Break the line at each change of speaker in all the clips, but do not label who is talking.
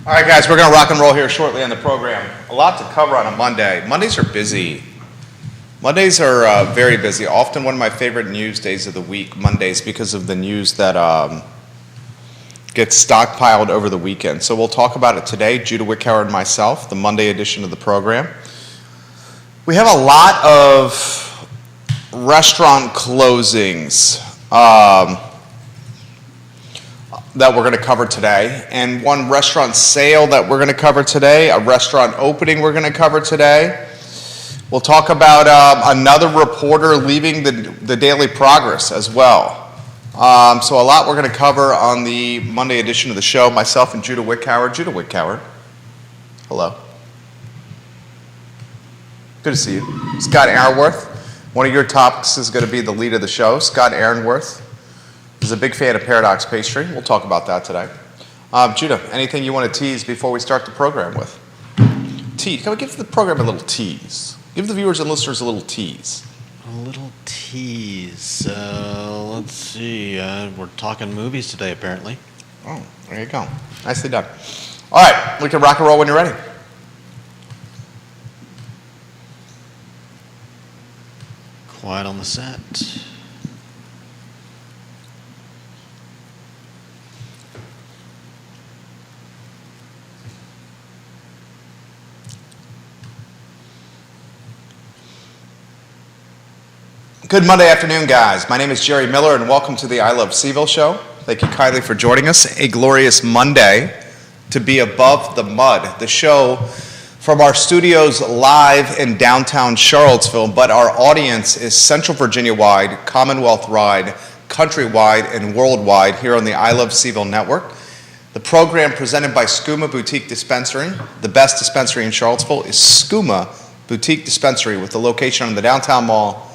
All right, guys, we're going to rock and roll here shortly on the program. A lot to cover on a Monday. Mondays are busy. Mondays are very busy. Often one of my favorite news days of the week, Mondays, because of the news that gets stockpiled over the weekend. So we'll talk about it today, Judah Wickhauer and myself, the Monday edition of the program. We have a lot of restaurant closings that we're going to cover today, and one restaurant sale that we're going to cover today, a restaurant opening we're going to cover today. We'll talk about another reporter leaving the Daily Progress as well. So a lot we're going to cover on the Monday edition of the show. Myself and Judah Wickhauer. Judah Wickhauer, hello. Good to see you. Scott Aaronworth. One of your topics is going to be the lead of the show. Scott Aaronworth is a big fan of Paradox Pastry. We'll talk about that today. Judah, anything you want to tease before we start the program with? Tease. Can we give the program a little tease? Give the viewers and listeners a little tease.
A little tease. Let's see. We're talking movies today, apparently.
Oh, there you go. Nicely done. All right, we can rock and roll when you're ready.
Quiet on the set.
Good Monday afternoon, guys. My name is Jerry Miller, and welcome to the I Love Seville show. Thank you kindly for joining us. A glorious Monday to be above the mud. The show from our studios live in downtown Charlottesville, but our audience is Central Virginia-wide, Commonwealth-wide, country-wide, and worldwide here on the I Love Seville network. The program presented by Skooma Boutique Dispensary. The best dispensary in Charlottesville is Skooma Boutique Dispensary with the location on the downtown mall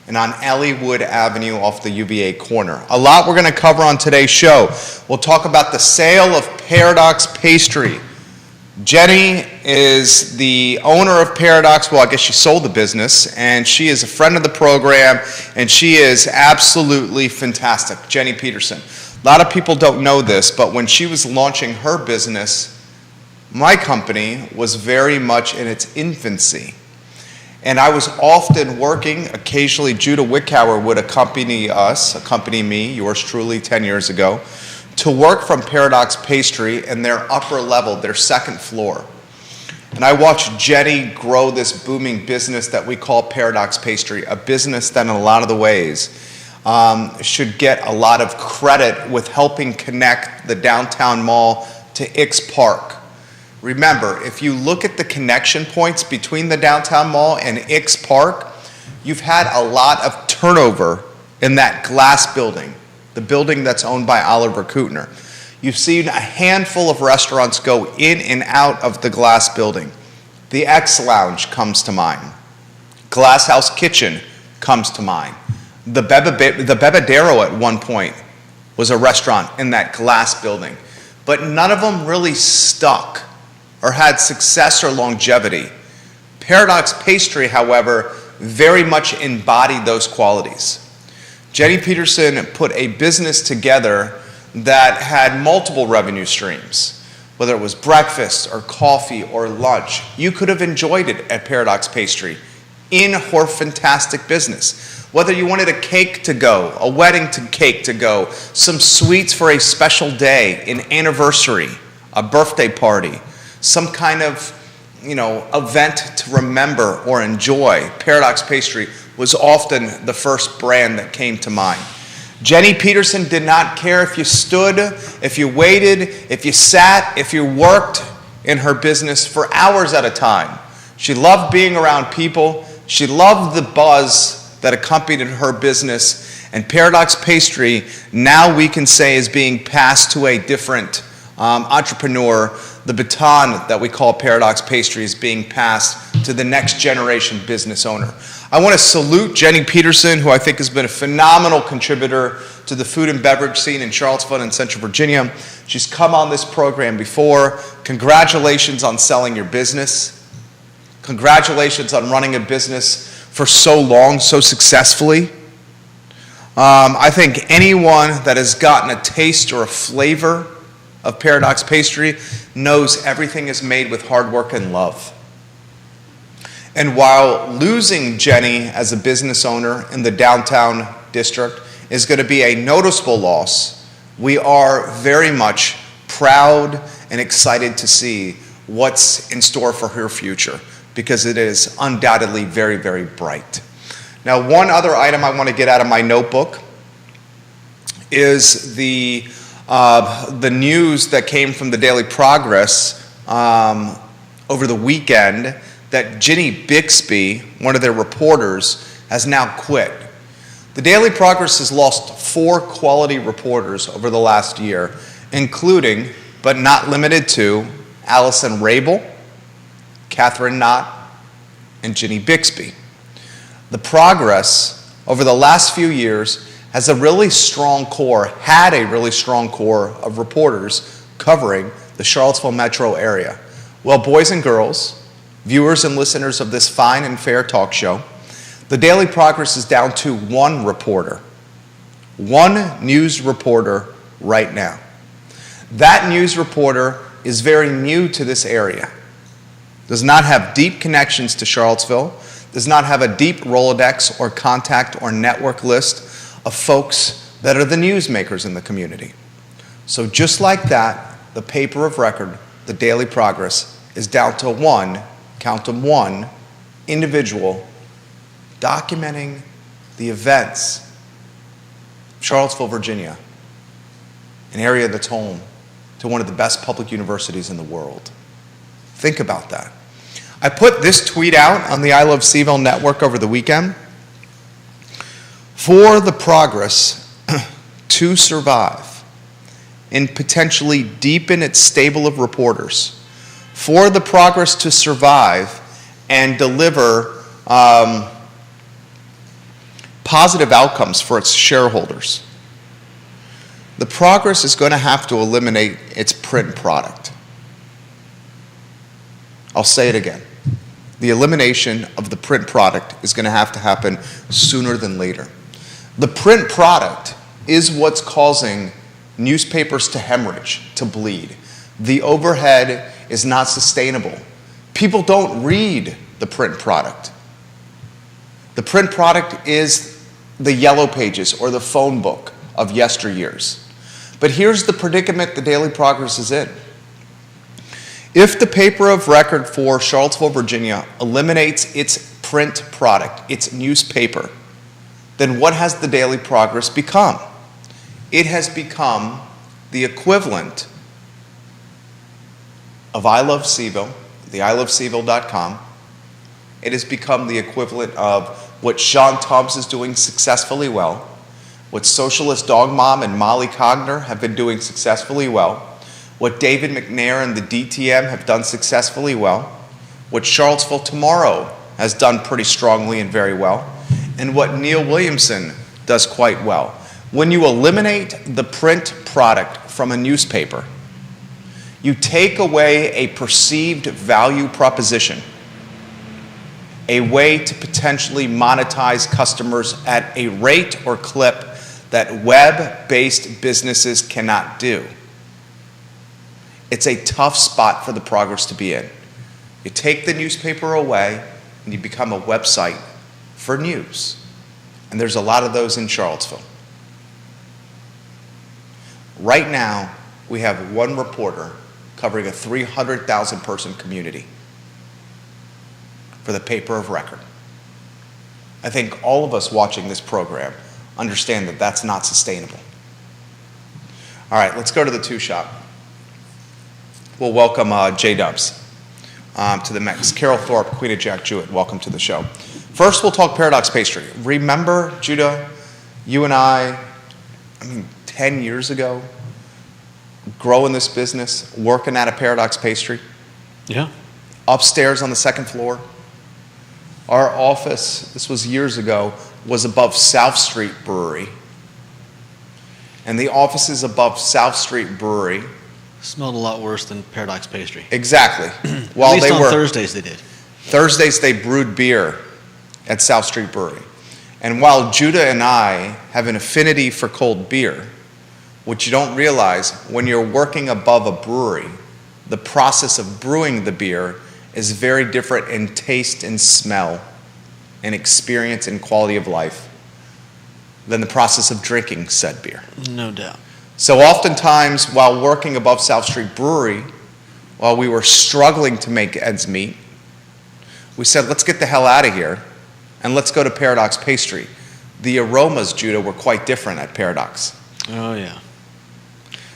and on Ellwood Avenue off the UVA corner. A lot we're going to cover on today's show. We'll talk about the sale of Paradox Pastry. Jenny is the owner of Paradox. Well, I guess she sold the business, and she is a friend of the program, and she is absolutely fantastic, Jenny Peterson. A lot of people don't know this, but when she was launching her business, my company was very much in its infancy. And I was often working. Occasionally, Judah Wickhauer would accompany me, yours truly, 10 years ago, to work from Paradox Pastry in their upper level, their second floor. And I watched Jenny grow this booming business that we call Paradox Pastry, a business that in a lot of the ways should get a lot of credit with helping connect the downtown mall to Ix Park. Remember, if you look at the connection points between the downtown mall and Ix Park, you've had a lot of turnover in that glass building, the building that's owned by Oliver Kuttner. You've seen a handful of restaurants go in and out of the glass building. The X Lounge comes to mind. Glass House Kitchen comes to mind. The Bebedero at one point was a restaurant in that glass building, but none of them really stuck or had success or longevity. Paradox Pastry, however, very much embodied those qualities. Jenny Peterson put a business together that had multiple revenue streams, whether it was breakfast or coffee or lunch. You could have enjoyed it at Paradox Pastry in her fantastic business. Whether you wanted a cake to go, a wedding cake to go, some sweets for a special day, an anniversary, a birthday party, some kind of, event to remember or enjoy, Paradox Pastry was often the first brand that came to mind. Jenny Peterson did not care if you stood, if you waited, if you sat, if you worked in her business for hours at a time. She loved being around people. She loved the buzz that accompanied her business. And Paradox Pastry, now we can say, is being passed to a different entrepreneur. The baton that we call Paradox Pastry is being passed to the next generation business owner. I want to salute Jenny Peterson, who I think has been a phenomenal contributor to the food and beverage scene in Charlottesville and Central Virginia. She's come on this program before. Congratulations on selling your business. Congratulations on running a business for so long, so successfully. I think anyone that has gotten a taste or a flavor of Paradox Pastry knows everything is made with hard work and love. And while losing Jenny as a business owner in the downtown district is going to be a noticeable loss, we are very much proud and excited to see what's in store for her future, because it is undoubtedly very, very bright. Now, one other item I want to get out of my notebook is the news that came from the Daily Progress over the weekend that Ginny Bixby, one of their reporters, has now quit. The Daily Progress has lost 4 quality reporters over the last year, including, but not limited to, Allison Rabel, Catherine Knott, and Ginny Bixby. The Progress, over the last few years, had a really strong core of reporters covering the Charlottesville metro area. Well, boys and girls, viewers and listeners of this fine and fair talk show, the Daily Progress is down to 1 reporter, 1 news reporter right now. That news reporter is very new to this area, does not have deep connections to Charlottesville, does not have a deep Rolodex or contact or network list of folks that are the newsmakers in the community. So just like that, the paper of record, the Daily Progress, is down to 1, count them 1, individual documenting the events of Charlottesville, Virginia, an area that's home to one of the best public universities in the world. Think about that. I put this tweet out on the I Love CVille network over the weekend. For the Progress to survive and potentially deepen its stable of reporters, for the Progress to survive and deliver positive outcomes for its shareholders, the Progress is going to have to eliminate its print product. I'll say it again. The elimination of the print product is going to have to happen sooner than later. The print product is what's causing newspapers to hemorrhage, to bleed. The overhead is not sustainable. People don't read the print product. The print product is the yellow pages or the phone book of yesteryears. But here's the predicament the Daily Progress is in. If the paper of record for Charlottesville, Virginia eliminates its print product, its newspaper, then what has the Daily Progress become? It has become the equivalent of I Love CVille, the ilovecville.com. It has become the equivalent of what Sean Tubbs is doing successfully well, what Socialist Dog Mom and Molly Cogner have been doing successfully well, what David McNair and the DTM have done successfully well, what Charlottesville Tomorrow has done pretty strongly and very well, and what Neil Williamson does quite well. When you eliminate the print product from a newspaper, you take away a perceived value proposition, a way to potentially monetize customers at a rate or clip that web-based businesses cannot do. It's a tough spot for the Progress to be in. You take the newspaper away and you become a website for news. And there's a lot of those in Charlottesville. Right now, we have 1 reporter covering a 300,000 person community for the paper of record. I think all of us watching this program understand that that's not sustainable. All right, let's go to the 2 shop. We'll welcome J-Dubs to the mix. Carol Thorpe, Queen of Jack Jewett, welcome to the show. First, we'll talk Paradox Pastry. Remember, Judah, you and I 10 years ago, growing this business, working at a Paradox Pastry?
Yeah.
Upstairs on the 2nd floor. Our office, this was years ago, was above South Street Brewery. And the offices above South Street Brewery
Smelled a lot worse than Paradox Pastry.
Exactly.
While at least on Thursdays they did.
Thursdays they brewed beer at South Street Brewery. And while Judah and I have an affinity for cold beer, what you don't realize, when you're working above a brewery, the process of brewing the beer is very different in taste and smell and experience and quality of life than the process of drinking said beer.
No doubt.
So oftentimes, while working above South Street Brewery, while we were struggling to make ends meet, we said, let's get the hell out of here and let's go to Paradox Pastry. The aromas, Judah, were quite different at Paradox.
Oh, yeah.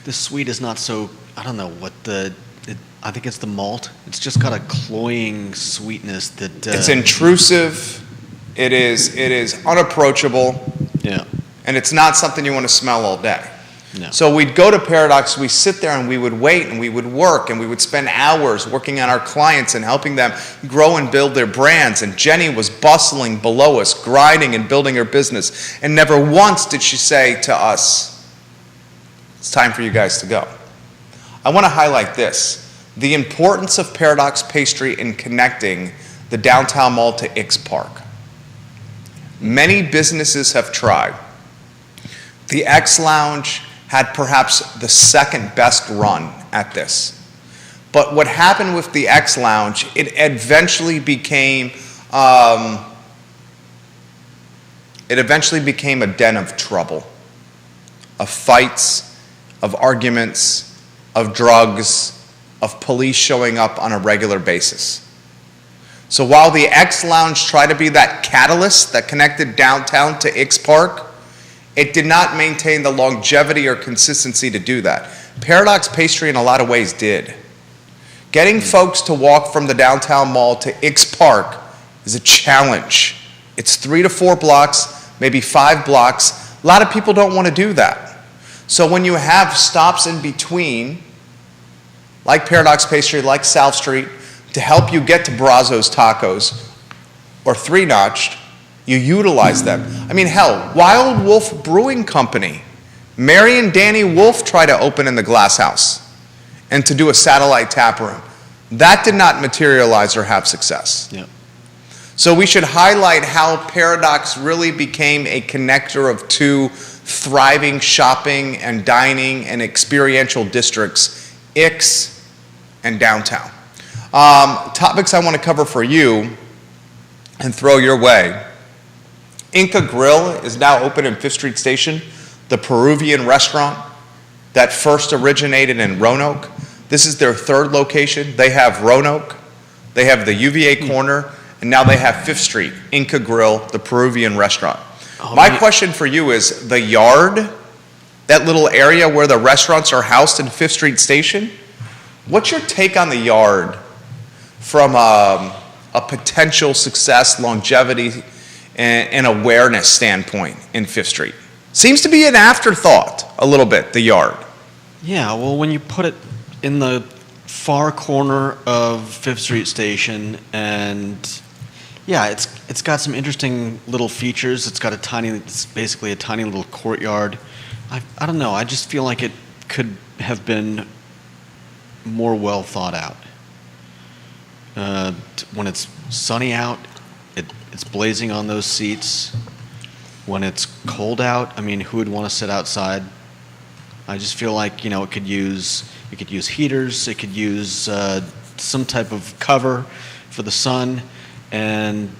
The sweet is not so, I don't know what I think it's the malt. It's just got a cloying sweetness that...
It's intrusive, it is unapproachable,
Yeah.
and it's not something you want to smell all day.
No.
So we'd go to Paradox, we sit there and we would wait and we would work and we would spend hours working on our clients and helping them grow and build their brands. And Jenny was bustling below us, grinding and building her business. And never once did she say to us, it's time for you guys to go. I want to highlight this, the importance of Paradox Pastry in connecting the downtown mall to Ix Park. Many businesses have tried. The X Lounge had perhaps the second best run at this. But what happened with the X Lounge, it eventually became a den of trouble, of fights, of arguments, of drugs, of police showing up on a regular basis. So while the X Lounge tried to be that catalyst that connected downtown to Ix Park, it did not maintain the longevity or consistency to do that. Paradox Pastry in a lot of ways did. Getting folks to walk from the downtown mall to Ix Park is a challenge. It's 3 to 4 blocks, maybe 5 blocks. A lot of people don't want to do that. So when you have stops in between, like Paradox Pastry, like South Street, to help you get to Brazos Tacos or Three Notched, you utilize them. I mean, hell, Wild Wolf Brewing Company, Mary and Danny Wolf tried to open in the Glass House and to do a satellite tap room. That did not materialize or have success.
Yep.
So we should highlight how Paradox really became a connector of two thriving shopping and dining and experiential districts, Ix and downtown. Topics I want to cover for you and throw your way. Inca Grill is now open in Fifth Street Station, the Peruvian restaurant that first originated in Roanoke. This is their third location. They have Roanoke, they have the UVA corner, and now they have Fifth Street, Inca Grill, the Peruvian restaurant. My question for you is, the Yard, that little area where the restaurants are housed in Fifth Street Station, what's your take on the Yard from a potential success, longevity, and awareness standpoint in Fifth Street? Seems to be an afterthought a little bit, the Yard.
Yeah, well, when you put it in the far corner of Fifth Street Station, and yeah, it's got some interesting little features. It's basically a tiny little courtyard. I don't know, I just feel like it could have been more well thought out. When it's sunny out, it's blazing on those seats. When it's cold out, I mean, who would want to sit outside? I just feel like, it could use heaters, it could use some type of cover for the sun, and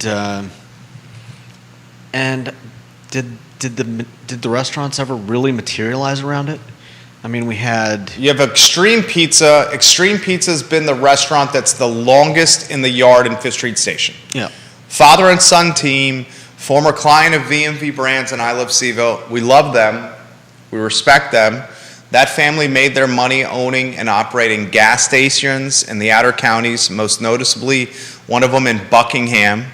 did the restaurants ever really materialize around it? I mean, you have Extreme Pizza. Extreme Pizza's been the restaurant that's the longest in the Yard in Fifth Street Station. Yeah.
Father and son team, former client of VMV Brands and I Love Seville. We love them. We respect them. That family made their money owning and operating gas stations in the outer counties, most noticeably one of them in Buckingham.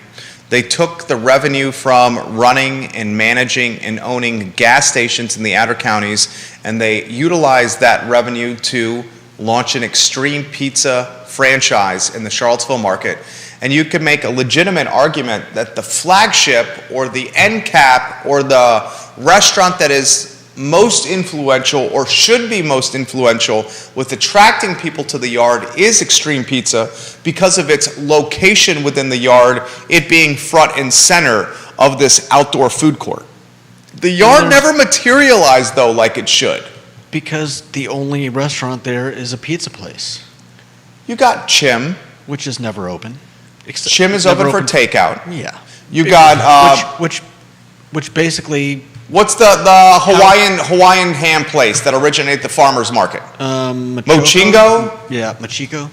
They took the revenue from running and managing and owning gas stations in the outer counties, and they utilized that revenue to launch an Extreme Pizza franchise in the Charlottesville market. And you could make a legitimate argument that the flagship or the end cap or the restaurant that is most influential or should be most influential with attracting people to the Yard is Extreme Pizza because of its location within the Yard, it being front and center of this outdoor food court. The Yard never materialized though like it should
Because the only restaurant there is a pizza place,
You got Chim.
which is never open.
Chim is
Never
open for takeout.
Yeah.
You got
Which basically
what's the Hawaiian ham place that originated the farmers market? Mochingo?
Yeah, Machiko.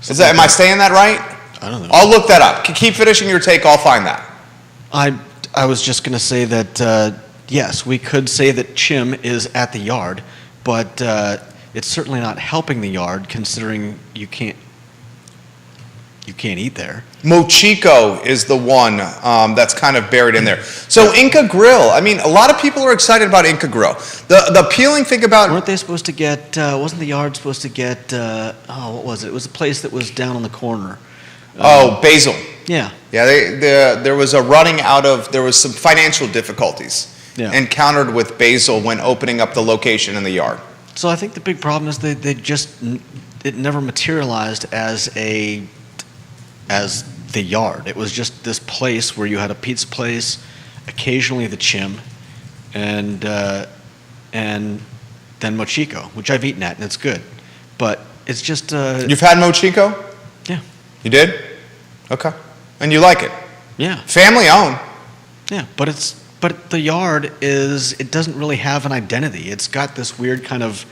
Is that? Am I saying that right?
I don't know.
I'll look that up. Keep finishing your take. I'll find that.
I was just going to say that yes, we could say that Chim is at the Yard, but it's certainly not helping the Yard considering you can't eat there.
Mochico is the one that's kind of buried in there. So Inca Grill. I mean, a lot of people are excited about Inca Grill. The appealing thing about
Weren't they supposed to get? Wasn't the Yard supposed to get? What was it? It was a place that was down on the corner.
Basil.
Yeah.
Yeah, there was a running out of. There was some financial difficulties encountered with Basil when opening up the location in the Yard.
So I think the big problem is they just it never materialized as the Yard. It was just this place where you had a pizza place, occasionally the Chim, and then Mochico, which I've eaten at and it's good, but it's just.
You've had Mochico?
Yeah.
You did? Okay. And you like it?
Yeah.
Family owned.
Yeah, but the Yard it doesn't really have an identity. It's got this weird kind of.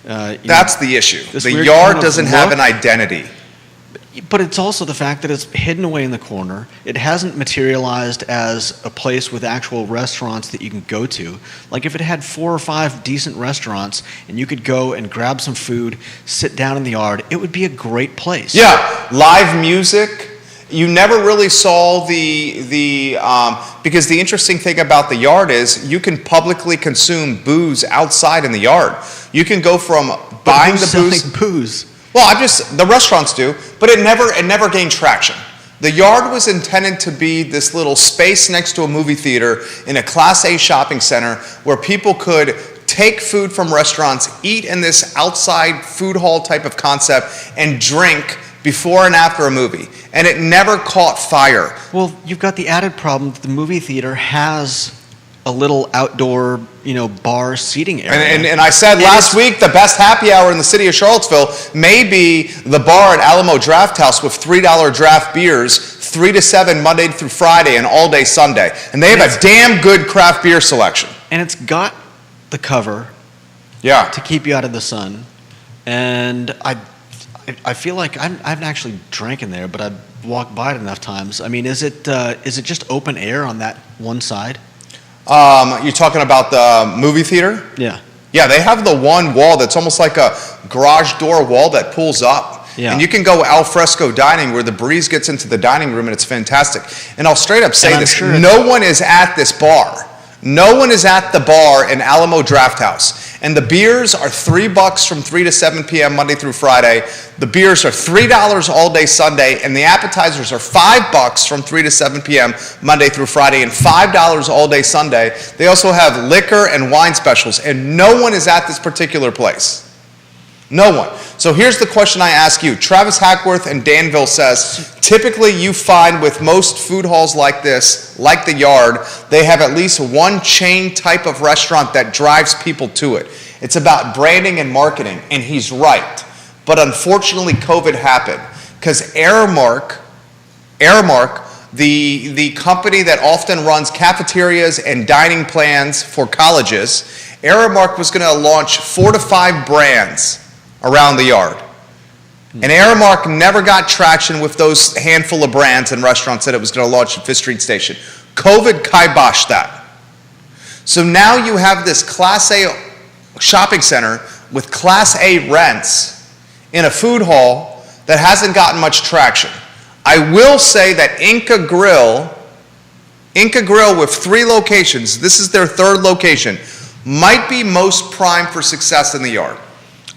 That's the issue. The
weird
Yard
kind of
doesn't have
look.
an identity.
But it's also the fact that it's hidden away in the corner. It hasn't materialized as a place with actual restaurants that you can go to. Like if it had 4 or 5 decent restaurants and you could go and grab some food, sit down in the Yard, it would be a great place.
Yeah, live music. You never really saw because the interesting thing about the Yard is you can publicly consume booze outside in the Yard. You can go from buying the booze.
Selling booze?
Well, the restaurants do, but it never gained traction. The Yard was intended to be this little space next to a movie theater in a Class A shopping center where people could take food from restaurants, eat in this outside food hall type of concept, and drink before and after a movie. And it never caught fire.
Well, you've got the added problem that the movie theater has a little outdoor, bar seating area.
And I said last week the best happy hour in the city of Charlottesville may be the bar at Alamo Draft House with $3 draft beers, 3 to 7 Monday through Friday and all day Sunday. And they have a damn good craft beer selection.
And it's got the cover
Yeah.
to keep you out of the sun. And I feel like I haven't actually drank in there, but I've walked by it enough times. I mean, is it just open air on that one side?
You're talking about the movie theater?
Yeah.
Yeah, they have the one wall that's almost like a garage door wall that pulls up.
Yeah.
And you can go al fresco dining where the breeze gets into the dining room and it's fantastic. And I'll straight up say
And I'm
this,
sure
no one is at this bar. No one is at the bar in Alamo Draft House. And the beers are $3 from 3 to 7 p.m. Monday through Friday. The beers are $3 all day Sunday. And the appetizers are $5 from 3 to 7 p.m. Monday through Friday and $5 all day Sunday. They also have liquor and wine specials. And no one is at this particular place. No one. So here's the question I ask you. Travis Hackworth in Danville says, typically you find with most food halls like this, like the Yard, they have at least one chain type of restaurant that drives people to it. It's about branding and marketing, and he's right. But unfortunately, COVID happened because Aramark, the company that often runs cafeterias and dining plans for colleges, Aramark was going to launch 4 to 5 brands around the Yard. And Aramark never got traction with those handful of brands and restaurants that it was going to launch at Fifth Street Station. COVID kiboshed that. So now you have this Class A shopping center with Class A rents in a food hall that hasn't gotten much traction. I will say that Inca Grill with 3 locations, this is their 3rd location, might be most prime for success in the Yard.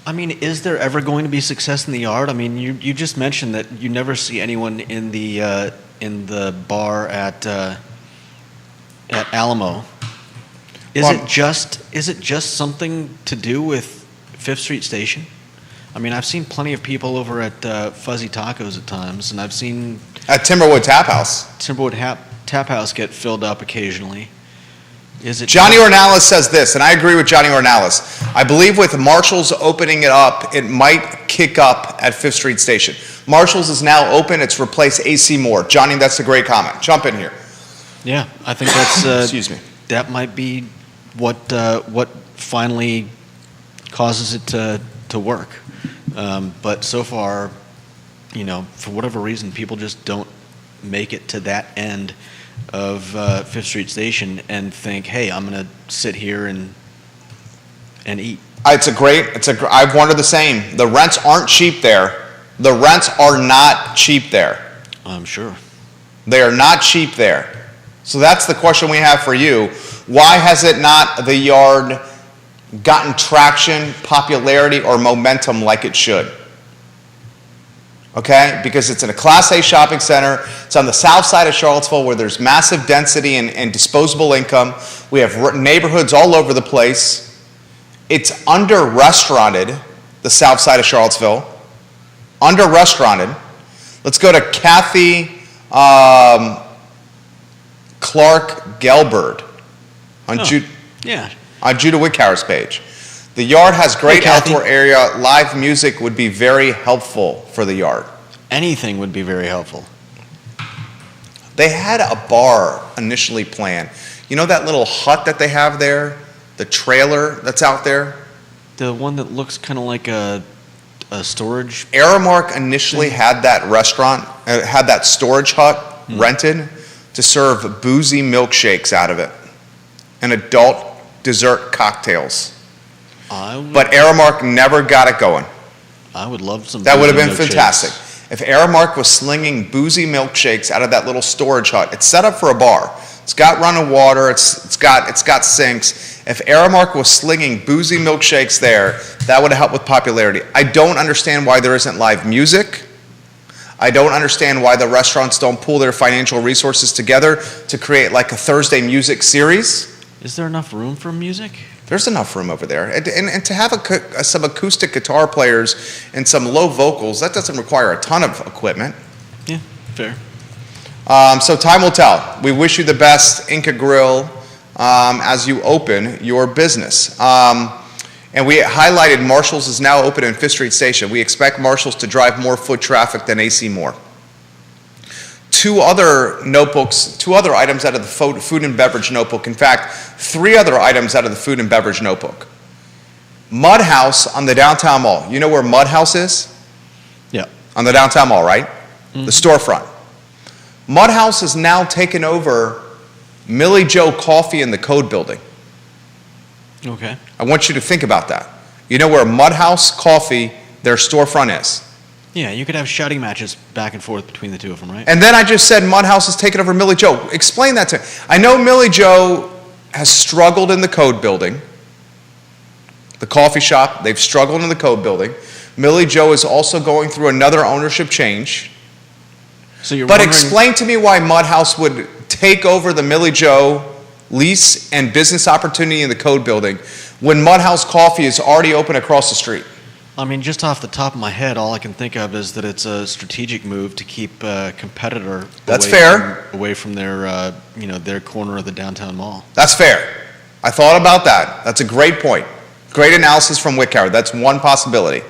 I mean, is there ever going to be success in the Yard? I mean, you just mentioned that you never see anyone in the bar at Alamo. Is it just something to do with Fifth Street Station? I mean, I've seen plenty of people over at Fuzzy Tacos at times, and I've seen
At Timberwood Tap House.
Tap House get filled up occasionally. Is it
Johnny Ornalis says this, and I agree with Johnny Ornalis. I believe with Marshall's opening it up, it might kick up at 5th Street Station. Marshall's is now open. It's replaced AC Moore. Johnny, that's a great comment. Jump in here.
Yeah, I think that's
Excuse me.
that might be what finally causes it to work. But so far, for whatever reason, people just don't make it to that end of 5th Street Station and think, hey, I'm going to sit here and eat.
I've wondered the same. The rents aren't cheap there. The rents are not cheap there.
I'm sure.
They are not cheap there. So that's the question we have for you. Why has it not, the Yard, gotten traction, popularity, or momentum like it should? Okay? Because it's in a Class A shopping center. It's on the south side of Charlottesville where there's massive density and disposable income. We have neighborhoods all over the place. It's under-restauranted, the south side of Charlottesville. Under-restauranted. Let's go to Kathy Clark Gelberd on Judah Wickhauer's page. The Yard has great outdoor area. Live music would be very helpful for the Yard.
Anything would be very helpful.
They had a bar initially planned. You know that little hut that they have there? The trailer that's out there?
The one that looks kind of like a storage.
Aramark initially had that restaurant, had that storage hut rented to serve boozy milkshakes out of it and adult dessert cocktails. But Aramark never got it going.
I would love some.
That would have been fantastic. If Aramark was slinging boozy milkshakes out of that little storage hut, it's set up for a bar. It's got running water. It's got sinks. If Aramark was slinging boozy milkshakes there, that would have helped with popularity. I don't understand why there isn't live music. I don't understand why the restaurants don't pool their financial resources together to create like a Thursday music series.
Is there enough room for music?
There's enough room over there. And to have some acoustic guitar players and some low vocals, that doesn't require a ton of equipment.
Yeah, fair.
So time will tell. We wish you the best, Inca Grill, as you open your business. And we highlighted Marshall's is now open in 5th Street Station. We expect Marshall's to drive more foot traffic than AC Moore. Two other items out of the food and beverage notebook. In fact, 3 other items out of the food and beverage notebook. Mud House on the downtown mall. You know where Mud House is?
Yeah.
On the downtown mall, right? Mm-hmm. The storefront. Mud House has now taken over Millie Joe Coffee in the Code Building.
Okay.
I want you to think about that. You know where Mud House Coffee, their storefront is?
Yeah, you could have shouting matches back and forth between the two of them, right?
And then I just said Mud House has taken over Millie Joe. Explain that to me. I know Millie Joe has struggled in the Code Building. The coffee shop, they've struggled in the Code Building. Millie Joe is also going through another ownership change.
So you're
but
wondering...
explain to me why Mud House would take over the Millie Joe lease and business opportunity in the Code Building when Mud House Coffee is already open across the street.
I mean, just off the top of my head, all I can think of is that it's a strategic move to keep a competitor away from their, their corner of the downtown mall.
That's fair. I thought about that. That's a great point. Great analysis from Wickhauer. That's one possibility.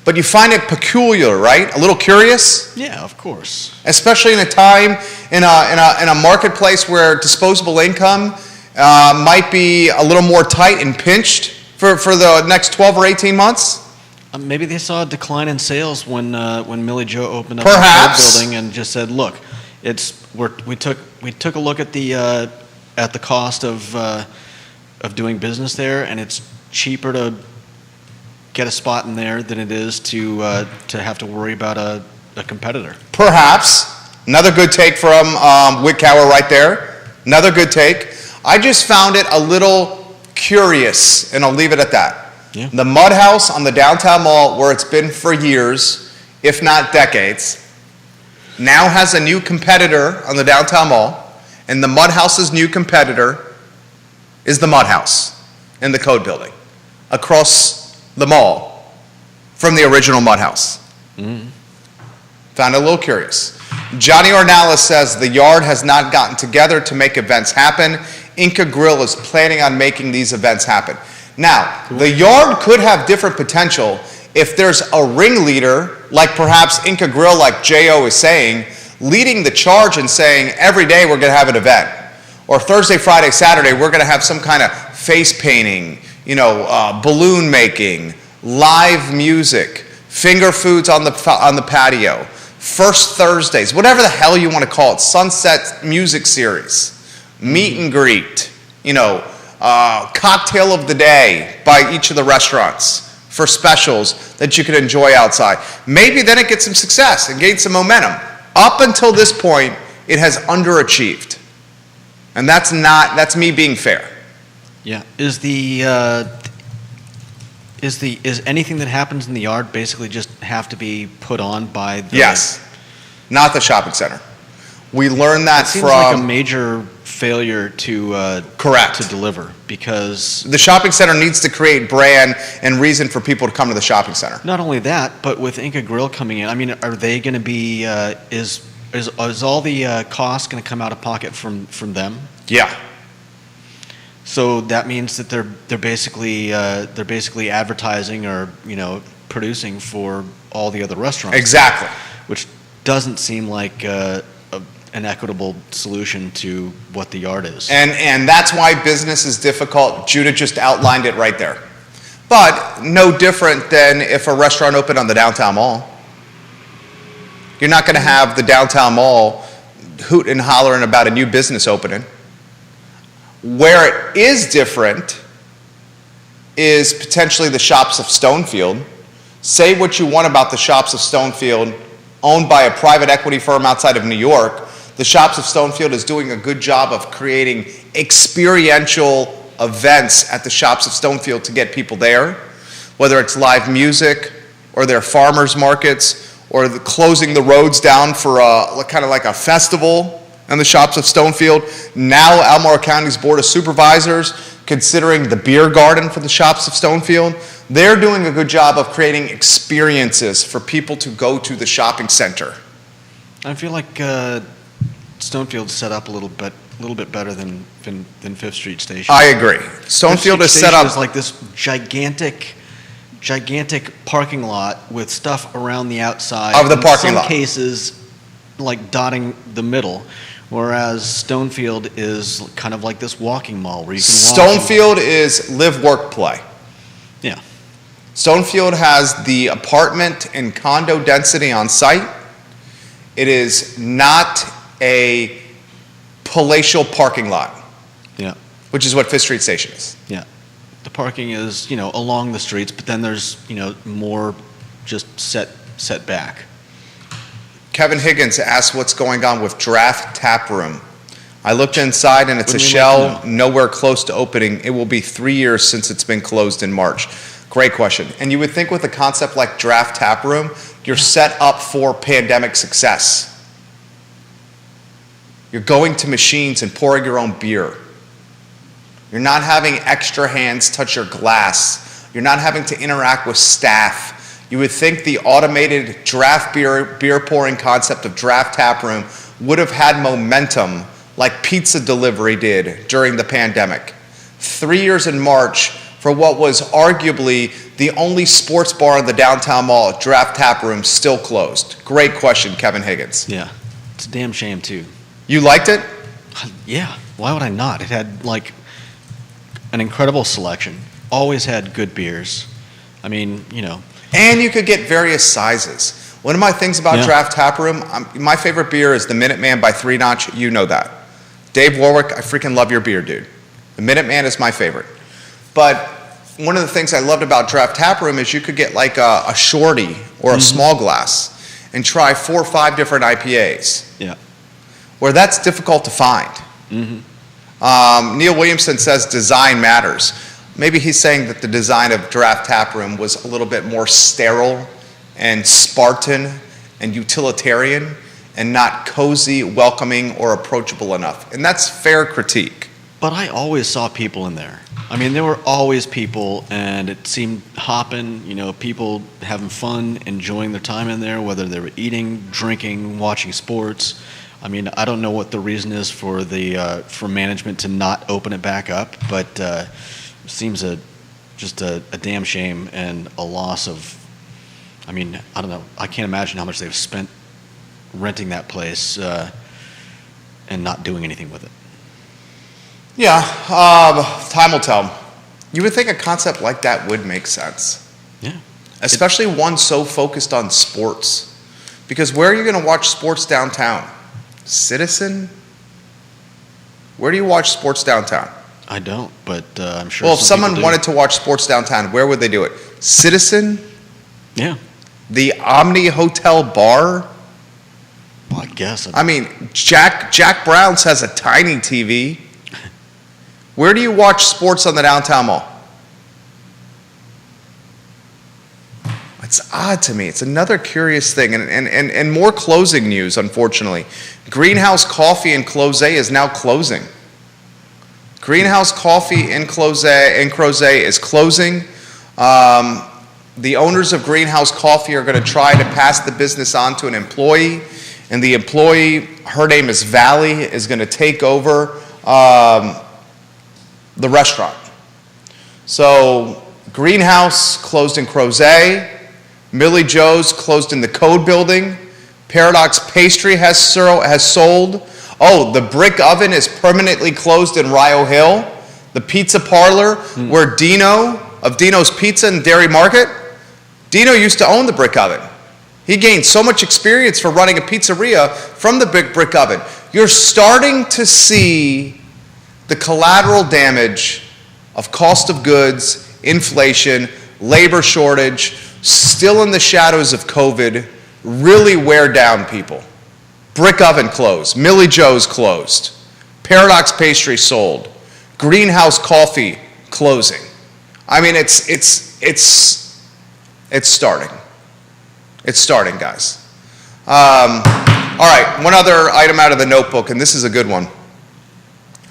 But you find it peculiar, right? A little curious?
Yeah, of course.
Especially in a time, in a marketplace where disposable income might be a little more tight and pinched for the next 12 or 18 months?
Maybe they saw a decline in sales when Millie Joe opened up
Perhaps.
the building and just said, "Look, we took a look at the cost of doing business there, and it's cheaper to get a spot in there than it is to have to worry about a competitor."
Perhaps. Another good take from Wickhauer right there. Another good take. I just found it a little curious, and I'll leave it at that.
Yeah.
The Mud House on the downtown mall, where it's been for years, if not decades, now has a new competitor on the downtown mall, and the Mud House's new competitor is the Mud House in the Code Building, across the mall from the original Mud House.
Mm.
Found it a little curious. Johnny Ornalis says the Yard has not gotten together to make events happen. Inca Grill is planning on making these events happen. Now, the yard could have different potential if there's a ringleader, like perhaps Inca Grill, like J.O. is saying, leading the charge and saying, every day we're going to have an event. Or Thursday, Friday, Saturday, we're going to have some kind of face painting, balloon making, live music, finger foods on the patio, first Thursdays, whatever the hell you want to call it, sunset music series, meet and greet, cocktail of the day by each of the restaurants for specials that you can enjoy outside. Maybe then it gets some success and gains some momentum. Up until this point, it has underachieved. And that's me being fair.
Yeah. Is anything that happens in the yard basically just have to be put on by the...
Yes. Not the shopping center. We learned that
It seems
from...
like a major failure to
Correct.
to deliver, because
The shopping center needs to create brand and reason for people to come to the shopping center.
not only that, but with Inca Grill coming in, I mean, are they going to be is all the costs going to come out of pocket from them?
Yeah.
So that means that they're basically advertising or producing for all the other restaurants.
Exactly.
Which doesn't seem like an equitable solution to what the yard is.
And that's why business is difficult. Judah just outlined it right there. But no different than if a restaurant opened on the downtown mall. You're not going to have the downtown mall hooting and hollering about a new business opening. Where it is different is potentially the Shops of Stonefield. Say what you want about the Shops of Stonefield, owned by a private equity firm outside of New York. The Shops of Stonefield is doing a good job of creating experiential events at the Shops of Stonefield to get people there, whether it's live music or their farmers markets or closing the roads down for kind of like a festival in the Shops of Stonefield. Now Albemarle County's Board of Supervisors considering the beer garden for the Shops of Stonefield. They're doing a good job of creating experiences for people to go to the shopping center.
I feel like Stonefield's set up a little bit better than Fifth Street Station.
I agree. Stonefield is set up
is like this gigantic parking lot with stuff around the outside
of the parking lot.
In some cases, like dotting the middle, whereas Stonefield is kind of like this walking mall where you can walk.
Stonefield is live, work, play.
Yeah.
Stonefield has the apartment and condo density on site. It is not a palatial parking lot,
Yeah.
which is what Fifth Street Station is.
Yeah. The parking is, along the streets, but then there's, more just set back.
Kevin Higgins asked what's going on with Draft Tap Room. I looked inside and it's a
Wouldn't we
shell,
like to know?
nowhere close to opening. It will be 3 years since it's been closed in March. Great question. And you would think with a concept like Draft Tap Room, you're set up for pandemic success. You're going to machines and pouring your own beer. You're not having extra hands touch your glass. You're not having to interact with staff. You would think the automated draft beer pouring concept of Draft Tap Room would have had momentum like pizza delivery did during the pandemic. 3 years in March for what was arguably the only sports bar in the downtown mall, Draft Tap Room, still closed. Great question, Kevin Higgins.
Yeah. It's a damn shame, too.
You liked it?
Yeah. Why would I not? It had, an incredible selection. Always had good beers. I mean,
And you could get various sizes. One of my things about
Yeah.
Draft Tap Room, my favorite beer is the Minuteman by 3 Notch. You know that. Dave Warwick, I freaking love your beer, dude. The Minuteman is my favorite. But one of the things I loved about Draft Tap Room is you could get like a shorty or a small glass and try 4 or 5 different IPAs,
yeah.
where that's difficult to find. Neil Williamson says design matters. Maybe he's saying that the design of Draft Tap Room was a little bit more sterile and Spartan and utilitarian and not cozy, welcoming, or approachable enough. And that's fair critique.
But I always saw people in there. I mean, there were always people, and it seemed hopping, people having fun, enjoying their time in there, whether they were eating, drinking, watching sports, I mean, I don't know what the reason is for the for management to not open it back up, but seems just a damn shame and a loss of. I mean, I don't know. I can't imagine how much they've spent renting that place and not doing anything with it.
Yeah, time will tell. You would think a concept like that would make sense.
Yeah.
Especially one so focused on sports. Because where are you going to watch sports downtown? Citizen? Where do you watch sports downtown?
I don't, but I'm sure.
Well, if
some
someone
people do.
wanted to watch sports downtown, where would they do it? Citizen?
Yeah.
The Omni Hotel Bar?
Well, I guess.
I mean, Jack Brown's has a tiny TV. Where do you watch sports on the downtown mall? It's odd to me. It's another curious thing. And more closing news, unfortunately. Greenhouse Coffee in Crozet is now closing. Greenhouse Coffee in Crozet is closing. The owners of Greenhouse Coffee are going to try to pass the business on to an employee. And the employee, her name is Valley, is going to take over the restaurant. So Greenhouse closed in Crozet. Millie Joe's closed in the Code Building. Paradox Pastry has sold. Oh, the Brick Oven is permanently closed in Rio Hill. The Pizza Parlor, where Dino of Dino's Pizza and Dairy Market, Dino used to own the Brick Oven. He gained so much experience for running a pizzeria from the Brick Oven. You're starting to see the collateral damage of cost of goods, inflation, labor shortage, still in the shadows of COVID, really wear down people. Brick Oven closed. Millie Joe's closed. Paradox Pastry sold. Greenhouse Coffee closing. I mean, it's starting. It's starting, guys. All right, one other item out of the notebook, and this is a good one.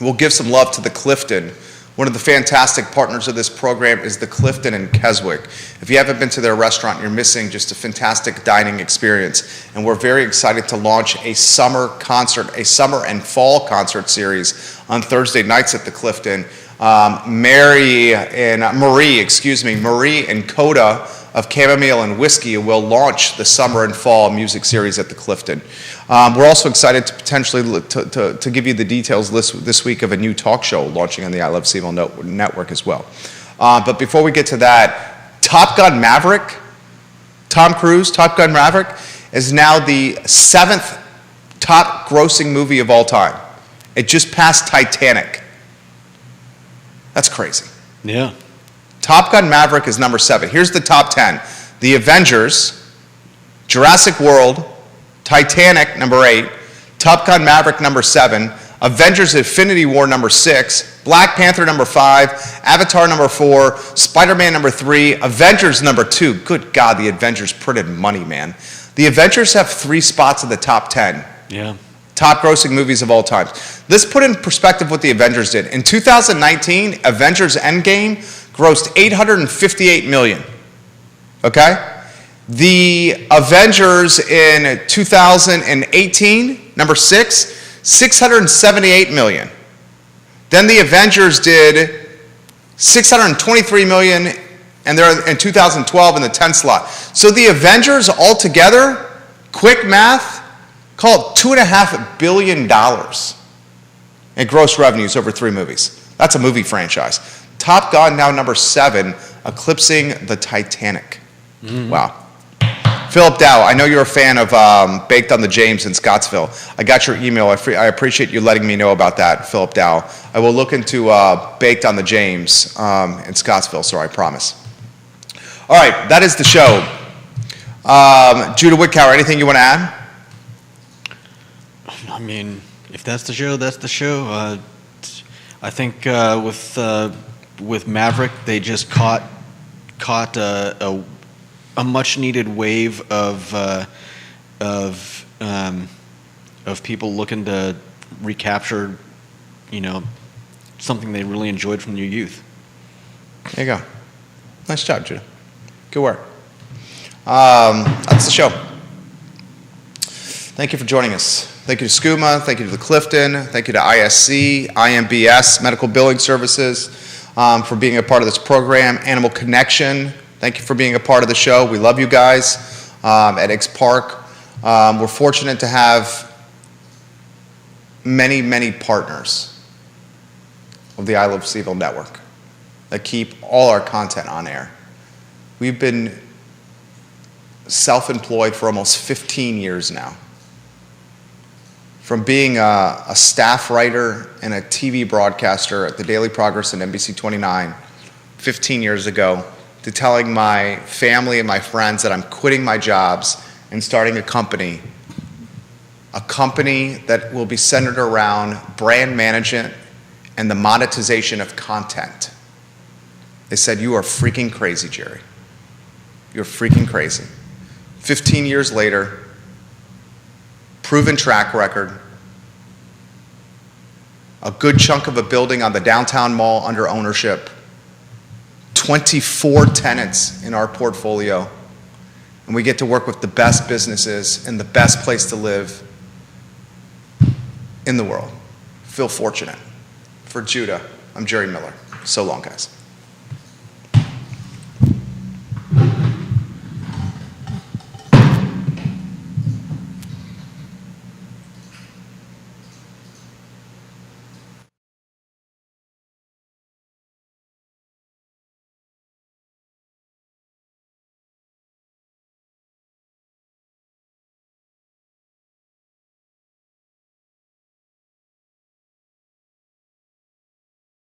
We'll give some love to the Clifton. One of the fantastic partners of this program is the Clifton in Keswick. If you haven't been to their restaurant, you're missing just a fantastic dining experience. And we're very excited to launch a summer and fall concert series on Thursday nights at the Clifton. Marie and Coda of Chamomile and Whiskey will launch the summer and fall music series at the Clifton. We're also excited to potentially to give you the details this week of a new talk show launching on the I Love CVille network as well. But before we get to that, Top Gun Maverick, Tom Cruise, Top Gun Maverick, is now the 7th top grossing movie of all time. It just passed Titanic. That's crazy.
Yeah.
Top Gun Maverick is number 7. Here's the top 10. The Avengers, Jurassic World, Titanic, number 8, Top Gun Maverick, number 7, Avengers Infinity War, number 6, Black Panther, number 5, Avatar, number 4, Spider-Man, number 3, Avengers, number 2. Good God, the Avengers printed money, man. The Avengers have 3 spots in the top 10.
Yeah.
Top grossing movies of all time. Let's put in perspective what the Avengers did. In 2019, Avengers Endgame grossed $858 million. Okay? The Avengers in 2018, number 6, $678 million. Then the Avengers did $623 million, and they're in 2012 in the 10th slot. So the Avengers altogether, quick math, call it $2.5 billion in gross revenues over 3 movies. That's a movie franchise. Top Gun now number 7, eclipsing the Titanic. Mm-hmm. Wow. Philip Dow, I know you're a fan of Baked on the James in Scottsville. I got your email. I appreciate you letting me know about that, Philip Dow. I will look into Baked on the James in Scottsville, so I promise. All right, that is the show. Judah Whitcower, anything you want to add?
I mean, if that's the show, that's the show. I think with Maverick, they just caught a much needed wave of people looking to recapture, something they really enjoyed from their youth.
There you go. Nice job, Judah. Good work. That's the show. Thank you for joining us. Thank you to SCUMA, thank you to the Clifton, thank you to ISC, IMBS, Medical Billing Services, for being a part of this program. Animal Connection, thank you for being a part of the show. We love you guys at X Park. We're fortunate to have many, many partners of the I Love CVille network that keep all our content on air. We've been self-employed for almost 15 years now. From being a staff writer and a TV broadcaster at the Daily Progress and NBC 29 15 years ago, to telling my family and my friends that I'm quitting my jobs and starting a company that will be centered around brand management and the monetization of content. They said, "You are freaking crazy, Jerry. You're freaking crazy." 15 years later, proven track record, a good chunk of a building on the downtown mall under ownership, 24 tenants in our portfolio, and we get to work with the best businesses and the best place to live in the world. Feel fortunate. For Judah, I'm Jerry Miller. So long, guys.